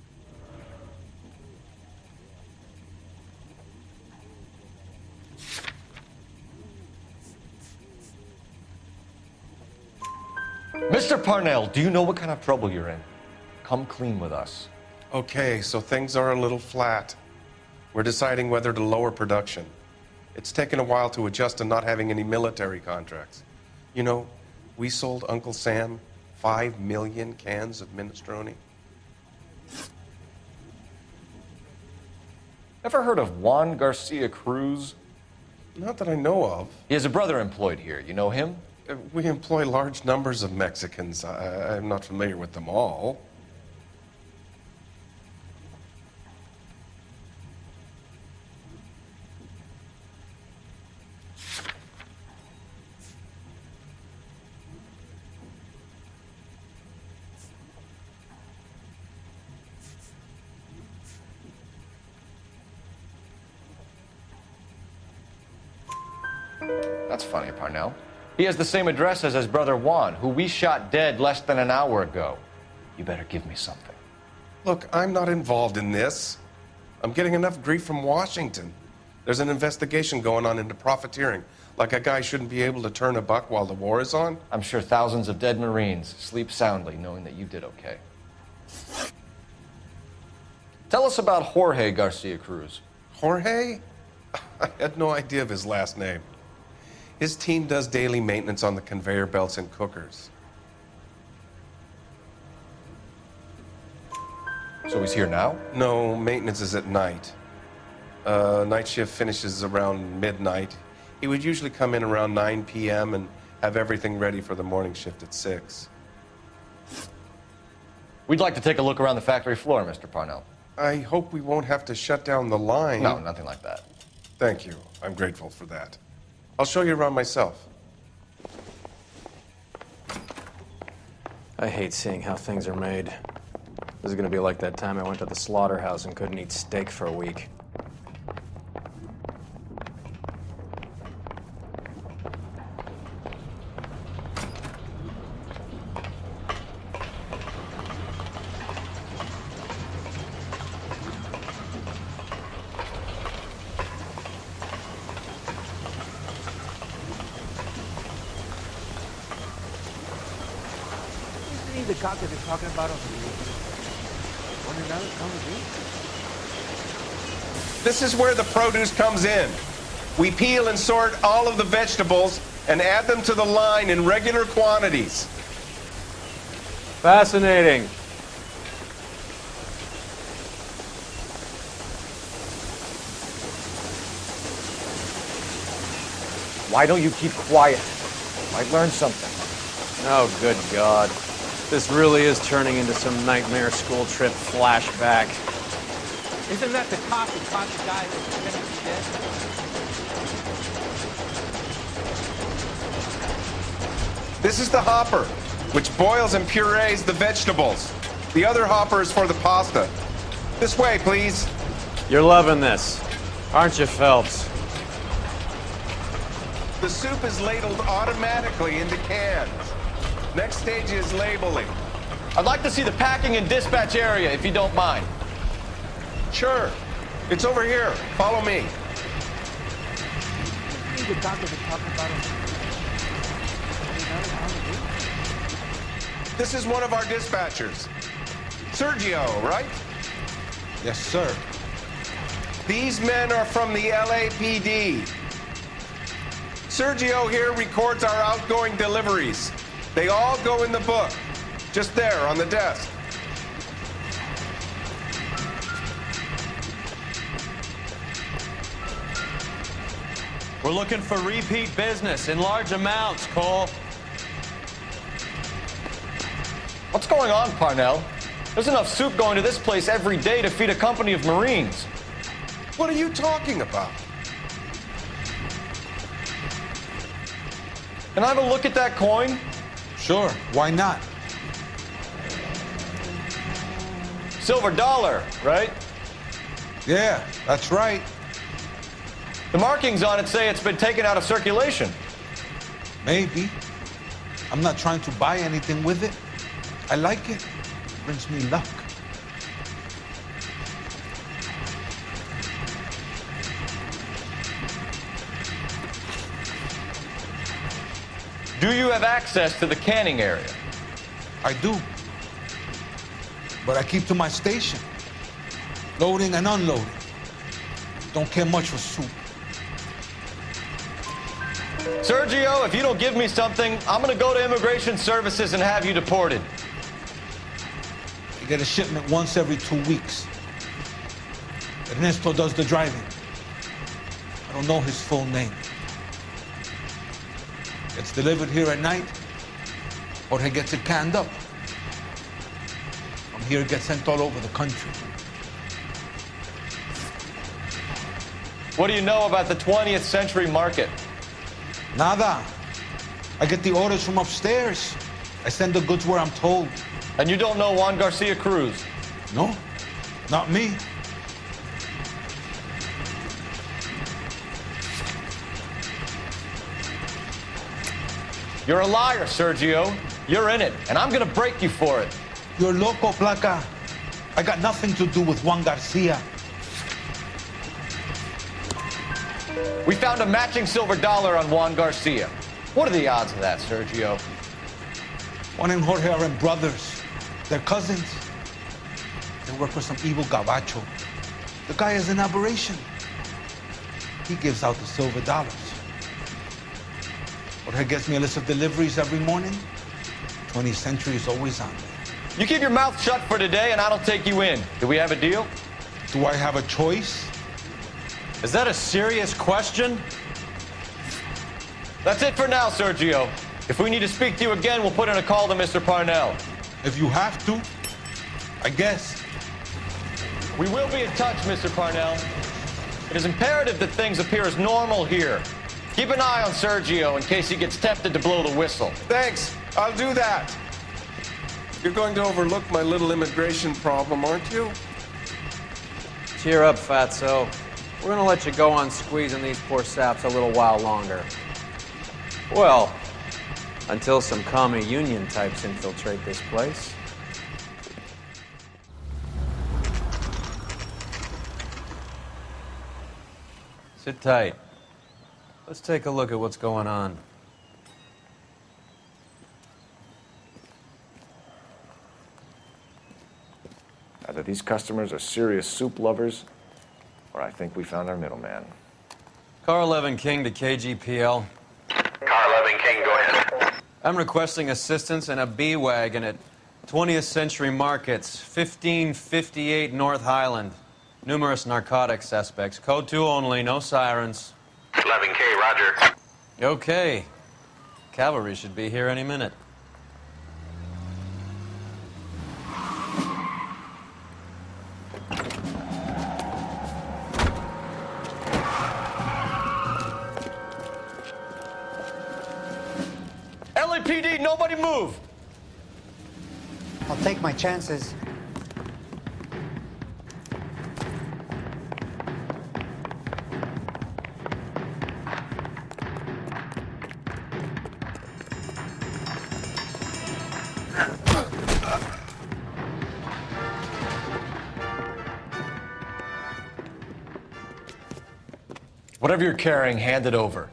Mr. Parnell, do you know what kind of trouble you're in? Come clean with us. Okay, so things are a little flat. We're deciding whether to lower production. It's taken a while to adjust to not having any military contracts. You know, we sold Uncle Sam 5 million cans of minestrone. Ever heard of Juan Garcia Cruz? Not that I know of. He has a brother employed here. You know him? We employ large numbers of Mexicans. I'm not familiar with them all. That's funny, Parnell. He has the same address as his brother Juan, who we shot dead less than an hour ago. You better give me something. Look, I'm not involved in this. I'm getting enough grief from Washington. There's an investigation going on into profiteering. Like a guy shouldn't be able to turn a buck while the war is on. I'm sure thousands of dead Marines sleep soundly knowing that you did okay. Tell us about Jorge Garcia Cruz. Jorge? I had no idea of his last name. His team does daily maintenance on the conveyor belts and cookers. So he's here now? No, maintenance is at night. Night shift finishes around midnight. He would usually come in around 9 p.m. and have everything ready for the morning shift at 6. We'd like to take a look around the factory floor, Mr. Parnell. I hope we won't have to shut down the line. No, nothing like that. Thank you. I'm grateful for that. I'll show you around myself. I hate seeing how things are made. This is gonna be like that time I went to the slaughterhouse and couldn't eat steak for a week. The cop that they're talking about on the This is where the produce comes in. We peel and sort all of the vegetables and add them to the line in regular quantities. Fascinating. Why don't you keep quiet? Might learn something. Oh, good God. This really is turning into some nightmare school trip flashback. Isn't that the cop who caught the guy that was pretending to be dead? This is the hopper, which boils and purees the vegetables. The other hopper is for the pasta. This way, please. You're loving this, aren't you, Phelps? The soup is ladled automatically into cans. Next stage is labeling. I'd like to see the packing and dispatch area, if you don't mind. Sure. It's over here. Follow me. This is one of our dispatchers. Sergio, right? Yes, sir. These men are from the LAPD. Sergio here records our outgoing deliveries. They all go in the book, just there on the desk. We're looking for repeat business in large amounts, Cole. What's going on, Parnell? There's enough soup going to this place every day to feed a company of Marines. What are you talking about? Can I have a look at that coin? Sure, why not? Silver dollar, right? Yeah, that's right. The markings on it say it's been taken out of circulation. Maybe. I'm not trying to buy anything with it. I like it. Brings me luck. Do you have access to the canning area? I do. But I keep to my station. Loading and unloading. Don't care much for soup. Sergio, if you don't give me something, I'm gonna go to Immigration Services and have you deported. I get a shipment once every 2 weeks. Ernesto does the driving. I don't know his full name. Gets delivered here at night, or he gets it canned up. From here, it gets sent all over the country. What do you know about the 20th century market? Nada. I get the orders from upstairs. I send the goods where I'm told. And you don't know Juan Garcia Cruz? No, not me. You're a liar, Sergio. You're in it, and I'm gonna break you for it. You're loco, Placa. I got nothing to do with Juan Garcia. We found a matching silver dollar on Juan Garcia. What are the odds of that, Sergio? Juan and Jorge are brothers. They're cousins. They work for some evil gabacho. The guy is an aberration. He gives out the silver dollars. Jorge gets me a list of deliveries every morning. 20th Century is always on there. You keep your mouth shut for today, and I don't take you in. Do we have a deal? Do I have a choice? Is that a serious question? That's it for now, Sergio. If we need to speak to you again, we'll put in a call to Mr. Parnell. If you have to, I guess. We will be in touch, Mr. Parnell. It is imperative that things appear as normal here. Keep an eye on Sergio in case he gets tempted to blow the whistle. Thanks. I'll do that. You're going to overlook my little immigration problem, aren't you? Cheer up, Fatso. We're gonna let you go on squeezing these poor saps a little while longer. Well, until some commie union types infiltrate this place. Sit tight. Let's take a look at what's going on. Either these customers are serious soup lovers, or I think we found our middleman. Car 11 King to KGPL. Car 11 King, go ahead. I'm requesting assistance in a B-Wagon at 20th Century Markets, 1558 North Highland. Numerous narcotic suspects. Code 2 only, no sirens. 11K, roger. Okay. Cavalry should be here any minute. PD, nobody move! I'll take my chances. Whatever you're carrying, hand it over.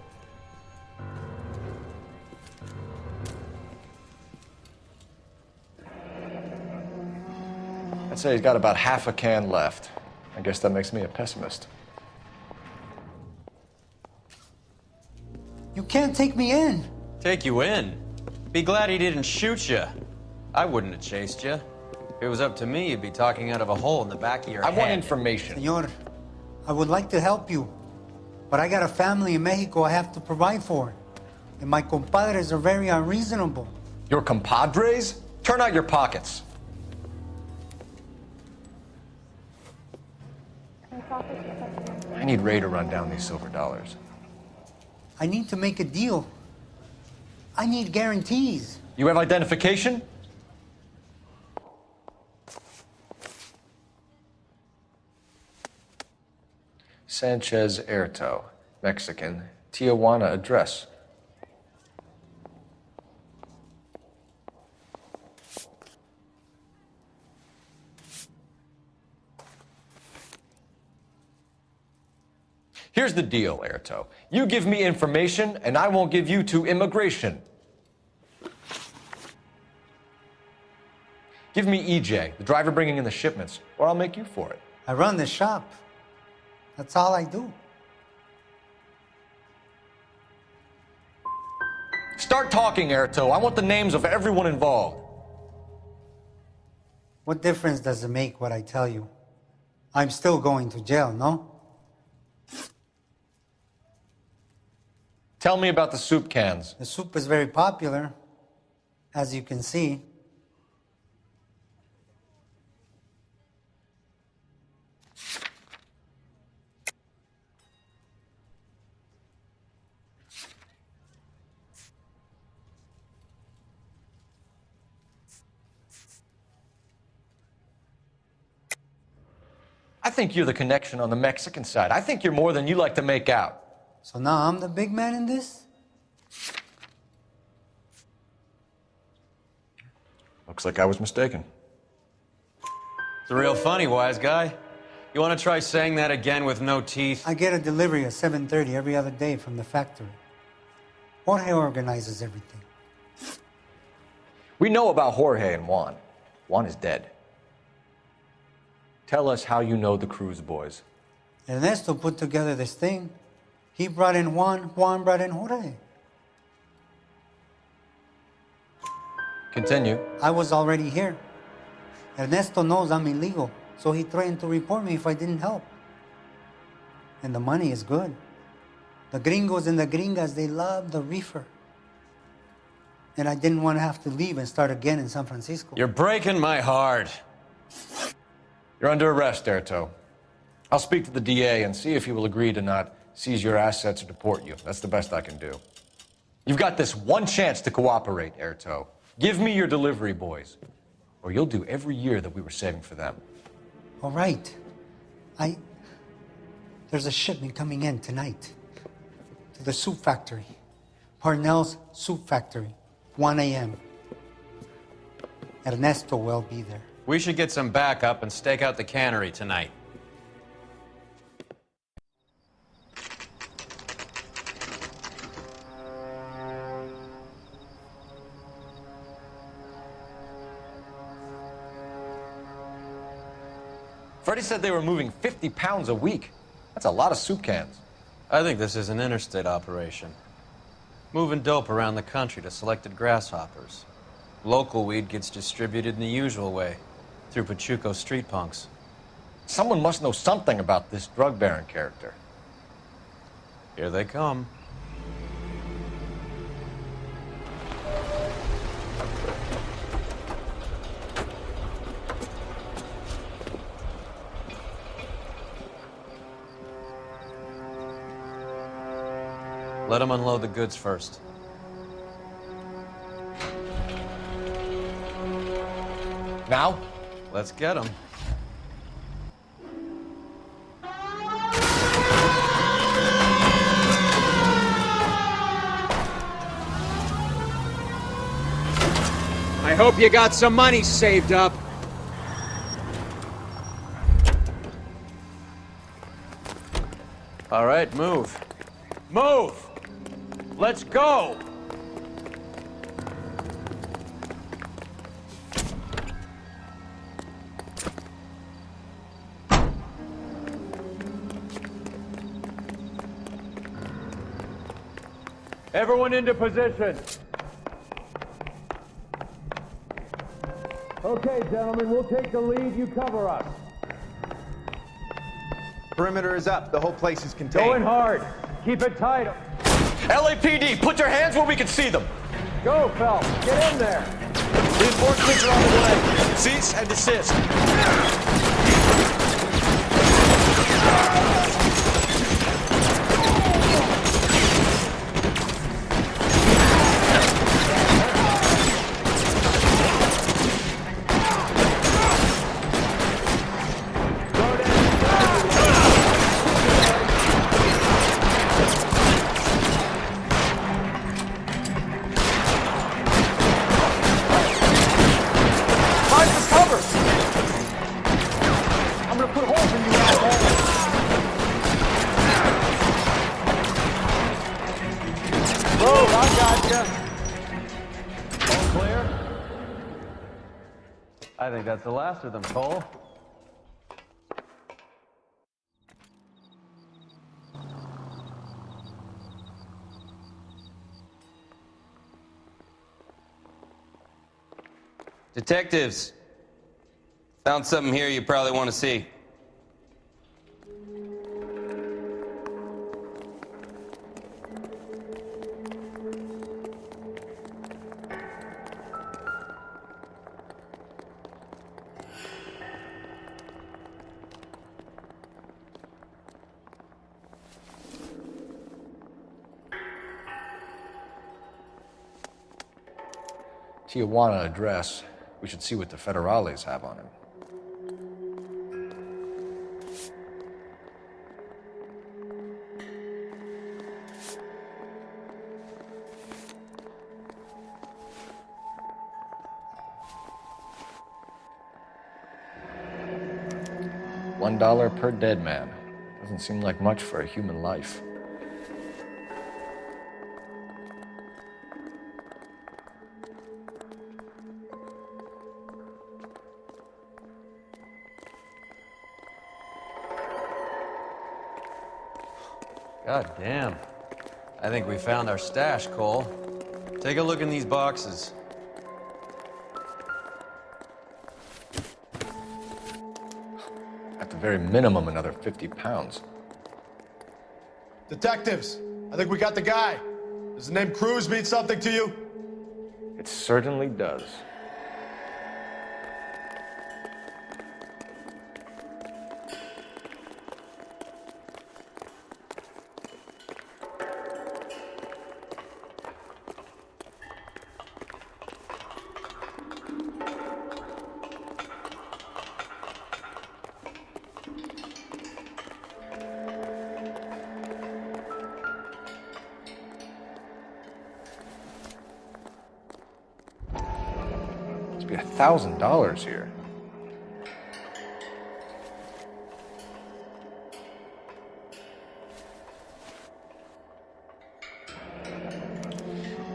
I'd say he's got about half a can left. I guess that makes me a pessimist. You can't take me in. Take you in? Be glad he didn't shoot you. I wouldn't have chased you. If it was up to me, you'd be talking out of a hole in the back of your head. I want information. Senor, I would like to help you, but I got a family in Mexico I have to provide for. And my compadres are very unreasonable. Your compadres? Turn out your pockets. I need Ray to run down these silver dollars. I need to make a deal. I need guarantees. You have identification? Sanchez Erto, Mexican, Tijuana address. Here's the deal, Erto. You give me information, and I won't give you to immigration. Give me EJ, the driver bringing in the shipments, or I'll make you for it. I run the shop. That's all I do. Start talking, Erto. I want the names of everyone involved. What difference does it make what I tell you? I'm still going to jail, no? Tell me about the soup cans. The soup is very popular, as you can see. I think you're the connection on the Mexican side. I think you're more than you like to make out. So now I'm the big man in this? Looks like I was mistaken. It's real funny, wise guy. You want to try saying that again with no teeth? I get a delivery at 7:30 every other day from the factory. Jorge organizes everything. We know about Jorge and Juan. Juan is dead. Tell us how you know the Cruz boys. Ernesto put together this thing. He brought in Juan, Juan brought in Jorge. Continue. I was already here. Ernesto knows I'm illegal, so he threatened to report me if I didn't help. And the money is good. The gringos and the gringas, they love the reefer. And I didn't want to have to leave and start again in San Francisco. You're breaking my heart. You're under arrest, Erto. I'll speak to the DA and see if he will agree to not seize your assets or deport you. That's the best I can do. You've got this one chance to cooperate, Erto. Give me your delivery boys, or you'll do every year that we were saving for them. All right. There's a shipment coming in tonight to the soup factory. Parnell's Soup Factory, 1 a.m. Ernesto will be there. We should get some backup and stake out the cannery tonight. Freddie said they were moving 50 pounds a week. That's a lot of soup cans. I think this is an interstate operation. Moving dope around the country to selected grasshoppers. Local weed gets distributed in the usual way, through Pachuco street punks. Someone must know something about this drug baron character. Here they come. Let them unload the goods first. Now? Let's get him. I hope you got some money saved up. All right, move. Move! Let's go! Everyone into position. Okay, gentlemen, we'll take the lead. You cover us. Perimeter is up. The whole place is contained. Going hard. Keep it tight. LAPD, put your hands where we can see them. Go, Phelps. Get in there. Reinforcements are on the way. Cease and desist. I think that's the last of them, Cole. Detectives, found something here you probably want to see. Tijuana address. We should see what the federales have on him. $1 per dead man. Doesn't seem like much for a human life. God damn. I think we found our stash, Cole. Take a look in these boxes. At the very minimum, another 50 pounds. Detectives, I think we got the guy. Does the name Cruz mean something to you? It certainly does. Be $1,000 here.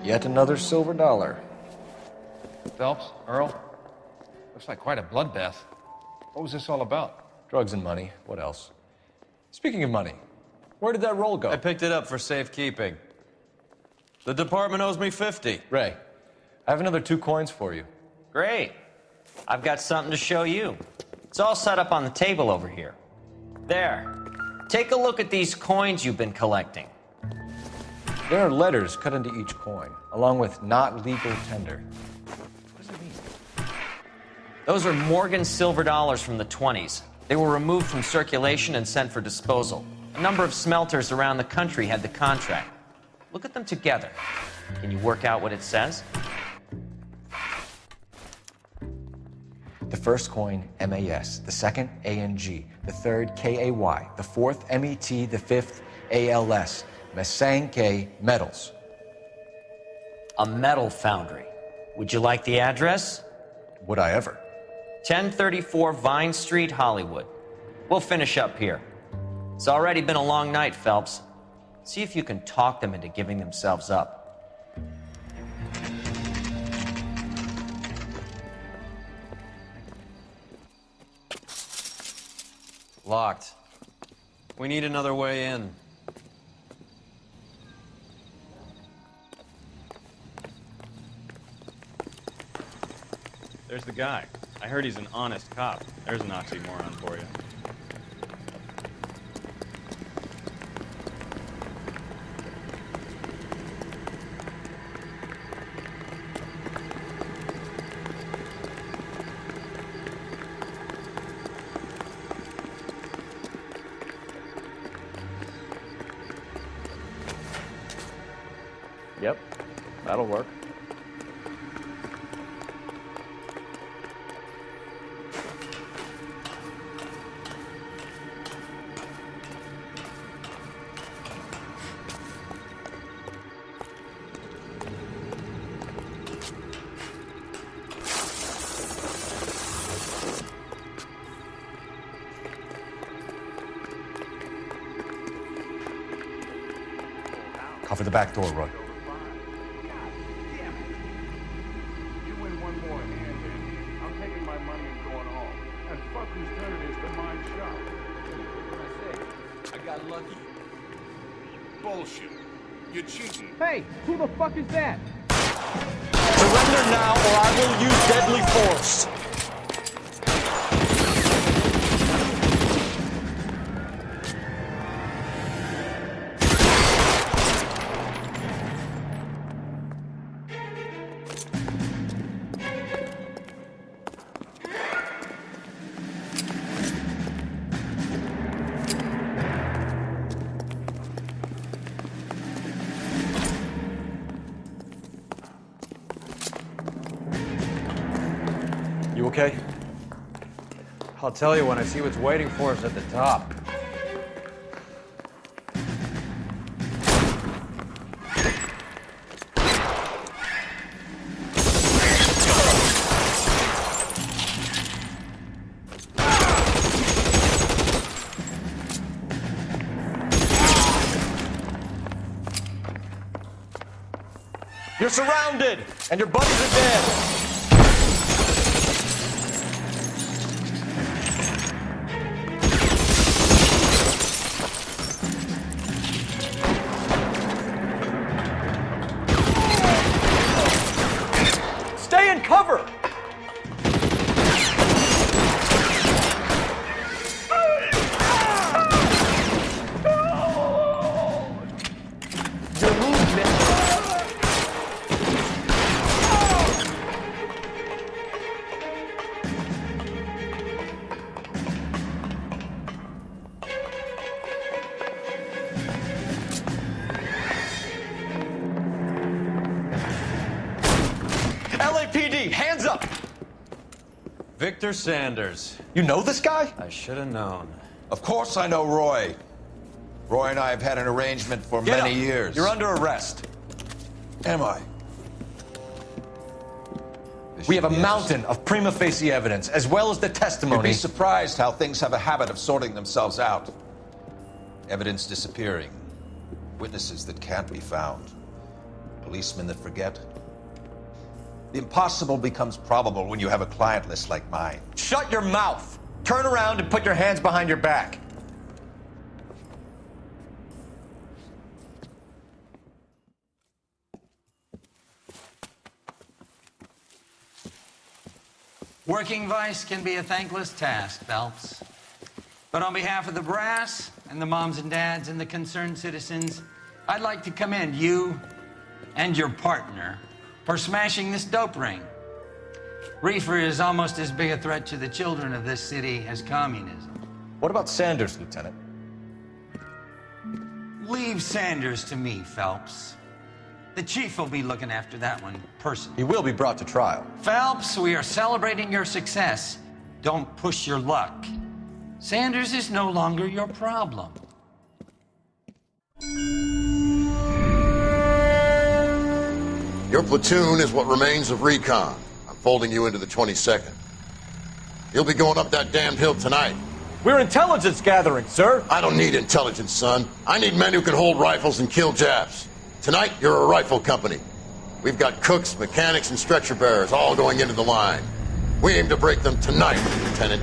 Yet another silver dollar. Phelps, Earl, looks like quite a bloodbath. What was this all about? Drugs and money. What else? Speaking of money, where did that roll go? I picked it up for safekeeping. The department owes me 50. Ray, I have another 2 coins for you. Great. I've got something to show you. It's all set up on the table over here. There. Take a look at these coins you've been collecting. There are letters cut into each coin, along with not legal tender. What does it mean? Those are Morgan silver dollars from the 20s. They were removed from circulation and sent for disposal. A number of smelters around the country had the contract. Look at them together. Can you work out what it says? The first coin, MAS. The second, ANG. The third, KAY. The fourth, MET. The fifth, ALS. Masanke Metals. A metal foundry. Would you like the address? Would I ever? 1034 Vine Street, Hollywood. We'll finish up here. It's already been a long night, Phelps. See if you can talk them into giving themselves up. Locked. We need another way in. There's the guy. I heard he's an honest cop. There's an oxymoron for you. Yep, that'll work. Cover the back door, Roy. You win one more hand, baby. I'm taking my money and going home. And fuck whose turn it is to mind shop. I got lucky. Bullshit. You're cheating. Hey, who the fuck is that? Surrender now, or I will use deadly force. You okay? I'll tell you when I see what's waiting for us at the top. You're surrounded, and your buddies are dead. Stay in cover! Your movement. LAPD, hands up! Victor Sanders. You know this guy? I should have known. Of course I know Roy. Roy and I have had an arrangement for Get many up. years. You're under arrest. Am I? We have a mountain of prima facie evidence, as well as the testimony. You'd be surprised how things have a habit of sorting themselves out. Evidence disappearing. Witnesses that can't be found. Policemen that forget. The impossible becomes probable when you have a client list like mine. Shut your mouth! Turn around and put your hands behind your back. Working vice can be a thankless task, Phelps. But on behalf of the brass and the moms and dads and the concerned citizens, I'd like to commend you and your partner for smashing this dope ring. Reefer is almost as big a threat to the children of this city as communism. What about Sanders, Lieutenant? Leave Sanders to me, Phelps. The chief will be looking after that one personally. He will be brought to trial. Phelps, we are celebrating your success. Don't push your luck. Sanders is no longer your problem. Your platoon is what remains of recon. I'm folding you into the 22nd. You'll be going up that damned hill tonight. We're intelligence gathering, sir. I don't need intelligence, son. I need men who can hold rifles and kill Japs. Tonight, you're a rifle company. We've got cooks, mechanics, and stretcher bearers all going into the line. We aim to break them tonight, Lieutenant.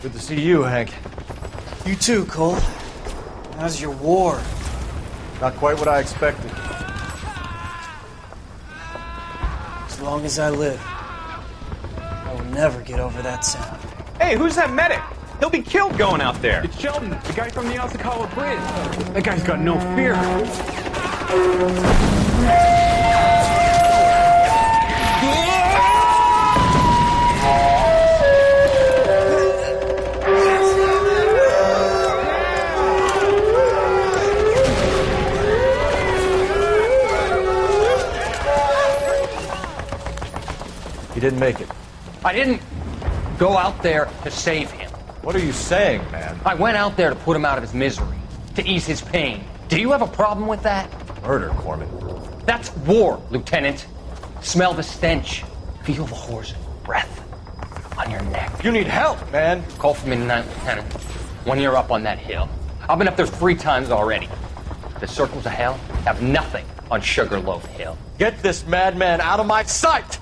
Good to see you, Hank. You too, Cole. How's your war? Not quite what I expected. As long as I live, I will never get over that sound. Hey, who's that medic? He'll be killed going out there. It's Sheldon, the guy from the Osakawa Bridge. That guy's got no fear. He didn't make it. I didn't go out there to save him. What are you saying, man? I went out there to put him out of his misery, to ease his pain. Do you have a problem with that? Murder, Corman. That's war, Lieutenant. Smell the stench. Feel the horse's breath on your neck. You need help, man. Call for me tonight, Lieutenant. When you're up on that hill. I've been up there 3 times already. The circles of hell have nothing on Sugarloaf Hill. Get this madman out of my sight!